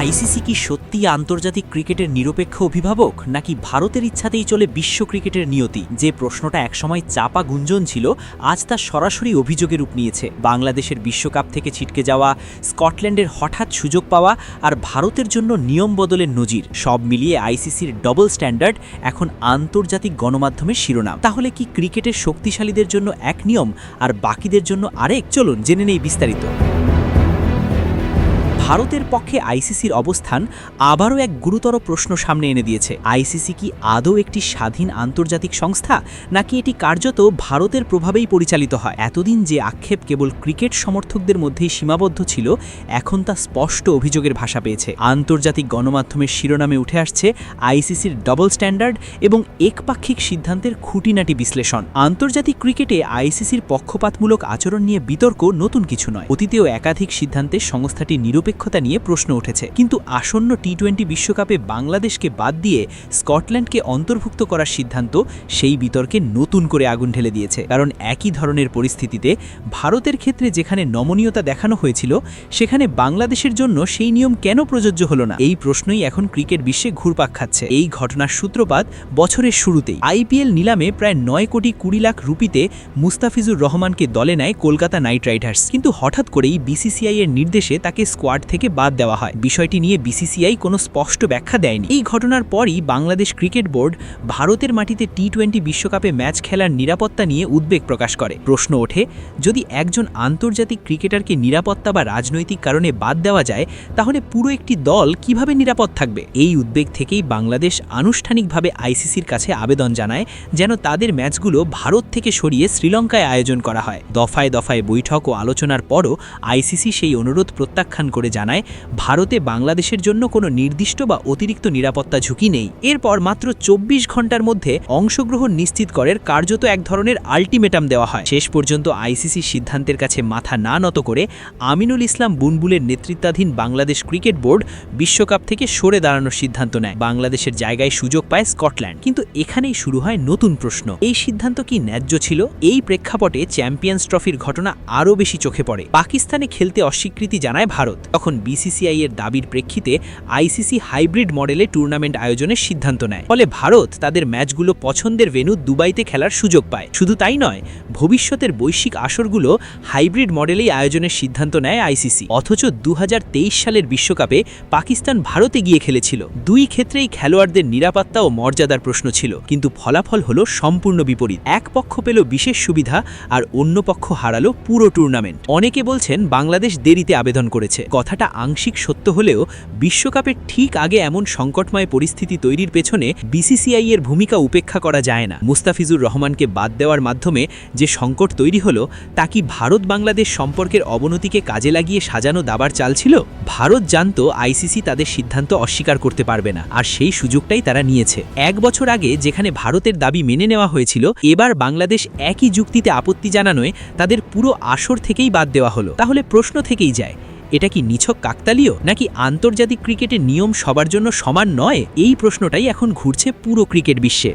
ICC কি সত্যি আন্তর্জাতিক ক্রিকেটের নিরপেক্ষ অভিভাবক নাকি ভারতের ইচ্ছাতেই চলে বিশ্ব ক্রিকেটের নিয়তি? যে প্রশ্নটা একসময় চাপা গুঞ্জন ছিল, আজ তা সরাসরি অভিযোগের রূপ নিয়েছে। বাংলাদেশের বিশ্বকাপ থেকে ছিটকে যাওয়া, স্কটল্যান্ডের হঠাৎ সুযোগ পাওয়া আর ভারতের জন্য নিয়ম বদলের নজির, সব মিলিয়ে আইসিসির ডবল স্ট্যান্ডার্ড এখন আন্তর্জাতিক গণমাধ্যমের শিরোনাম। তাহলে কি ক্রিকেটের শক্তিশালীদের জন্য এক নিয়ম আর বাকিদের জন্য আরেক? চলুন জেনে নেই বিস্তারিত। ভারতের পক্ষে আইসিসির অবস্থান আবারও এক গুরুতর প্রশ্ন সামনে এনে দিয়েছে। আইসিসি কি আদৌ একটি স্বাধীন আন্তর্জাতিক সংস্থা, নাকি এটি কার্যত ভারতের প্রভাবেই পরিচালিত হয়? এতদিন যে আক্ষেপ কেবল ক্রিকেট সমর্থকদের মধ্যেই সীমাবদ্ধ ছিল, এখন তা স্পষ্ট অভিযোগের ভাষা পেয়েছে। আন্তর্জাতিক গণমাধ্যমের শিরোনামে উঠে আসছে আইসিসির ডবল স্ট্যান্ডার্ড এবং একপাক্ষিক সিদ্ধান্তের খুঁটিনাটি বিশ্লেষণ। আন্তর্জাতিক ক্রিকেটে আইসিসির পক্ষপাতমূলক আচরণ নিয়ে বিতর্ক নতুন কিছু নয়। অতীতেও একাধিক সিদ্ধান্তে সংস্থাটি নিরপেক্ষ নিয়ে প্রশ্ন উঠেছে, কিন্তু আসন্ন টি-20 বিশ্বকাপে বাংলাদেশকে বাদ দিয়ে স্কটল্যান্ডকে অন্তর্ভুক্ত করার সিদ্ধান্ত সেই বিতর্কে নতুন করে আগুন ঢেলে দিয়েছে। কারণ একই ধরনের পরিস্থিতিতে ভারতের ক্ষেত্রে যেখানে নমনীয়তা দেখানো হয়েছিল, সেখানে বাংলাদেশের জন্য সেই নিয়ম কেন প্রযোজ্য হলো না? এই প্রশ্নই এখন ক্রিকেট বিশ্বে ঘুরপাক খাচ্ছে। এই ঘটনার সূত্রপাত বছরের শুরুতেই। আইপিএল নিলামে প্রায় 9 কোটি 20 লাখ রুপিতে মুস্তাফিজুর রহমানকে দলে নেয় কলকাতা নাইট রাইডার্স, কিন্তু হঠাৎ করেই বিসিসিআই এর নির্দেশে তাকে স্কোয়াড থেকে বাদ দেওয়া হয়। বিষয়টি নিয়ে বিসিসিআই কোনো স্পষ্ট ব্যাখ্যা দেয়নি। এই ঘটনার পরই বাংলাদেশ ক্রিকেট বোর্ড ভারতের মাটিতে টি-20 বিশ্বকাপে ম্যাচ খেলার নিরাপত্তা নিয়ে উদ্বেগ প্রকাশ করে। প্রশ্ন ওঠে, যদি একজন আন্তর্জাতিক ক্রিকেটারকে নিরাপত্তা বা রাজনৈতিক কারণে বাদ দেওয়া যায়, তাহলে পুরো একটি দল কিভাবে নিরাপদ থাকবে? এই উদ্বেগ থেকেই বাংলাদেশ আনুষ্ঠানিকভাবে আইসিসির কাছে আবেদন জানায় যেন তাদের ম্যাচগুলো ভারত থেকে সরিয়ে শ্রীলঙ্কায় আয়োজন করা হয়। দফায় দফায় বৈঠক ও আলোচনার পরও আইসিসি সেই অনুরোধ প্রত্যাখ্যান করে জানায় ভারতে বাংলাদেশের জন্য কোনো নির্দিষ্ট বা অতিরিক্ত নিরাপত্তা ঝুঁকি নেই। এরপর মাত্র 24 ঘন্টার মধ্যে অংশগ্রহণ নিশ্চিত করার কার্যত এক ধরনের আল্টিমেটাম দেওয়া হয়। শেষ পর্যন্ত আইসিসি সিদ্ধান্তের কাছে মাথা না নত করে আমিনুল ইসলাম বুলবুলের নেতৃত্বাধীন বাংলাদেশ ক্রিকেট বোর্ড বিশ্বকাপ থেকে সরে দাঁড়ানোর সিদ্ধান্ত নেয়। বাংলাদেশের জায়গায় সুযোগ পায় স্কটল্যান্ড। কিন্তু এখানেই শুরু হয় নতুন প্রশ্ন, এই সিদ্ধান্ত কি ন্যায্য ছিল? এই প্রেক্ষাপটে চ্যাম্পিয়ন্স ট্রফির ঘটনা আরও বেশি চোখে পড়ে। পাকিস্তানে খেলতে অস্বীকৃতি জানায় ভারত। তখন বিসিসিআই এর দাবির প্রেক্ষিতে আইসিসি হাইব্রিড মডেলে টুর্নামেন্ট আয়োজনের সিদ্ধান্ত নেয়। ফলে ভারত তাদের ম্যাচগুলো পছন্দের ভেন্যু দুবাইতে খেলার সুযোগ পায়। শুধু তাই নয়, ভবিষ্যতের বৈশ্বিক আসরগুলো হাইব্রিড মডেলেই আয়োজনের সিদ্ধান্ত নেয় আইসিসি। অথচ 2023 সালের বিশ্বকাপে পাকিস্তান ভারতে গিয়ে খেলেছিল। দুই ক্ষেত্রেই খেলোয়াড়দের নিরাপত্তা ও মর্যাদার প্রশ্ন ছিল, কিন্তু ফলাফল হলো সম্পূর্ণ বিপরীত। এক পক্ষ পেল বিশেষ সুবিধা আর অন্য পক্ষ হারালো পুরো টুর্নামেন্ট। অনেকে বলছেন বাংলাদেশ দেরিতে আবেদন করেছে। কথাটা আংশিক সত্য হলেও বিশ্বকাপের ঠিক আগে এমন সংকটময় পরিস্থিতি তৈরির পেছনে বিসিসিআই এর ভূমিকা উপেক্ষা করা যায় না। মুস্তাফিজুর রহমানকে বাদ দেওয়ার মাধ্যমে যে সংকট তৈরি হলো, তা কি ভারত বাংলাদেশ সম্পর্কের অবনতিকে কাজে লাগিয়ে সাজানো দাবার চাল ছিল? ভারত জানত আইসিসি তাদের সিদ্ধান্ত অস্বীকার করতে পারবে না, আর সেই সুযোগটাই তারা নিয়েছে। এক বছর আগে যেখানে ভারতের দাবি মেনে নেওয়া হয়েছিল, এবার বাংলাদেশ একই যুক্তিতে আপত্তি জানানোয় তাদের পুরো আসর থেকেই বাদ দেওয়া হলো। তাহলে প্রশ্ন থেকেই যায়, এটা কি নিছক কাকতালীয়, নাকি আন্তর্জাতিক ক্রিকেটের নিয়ম সবার জন্য সমান নয়? এই প্রশ্নটাই এখন ঘুরছে পুরো ক্রিকেট বিশ্বে।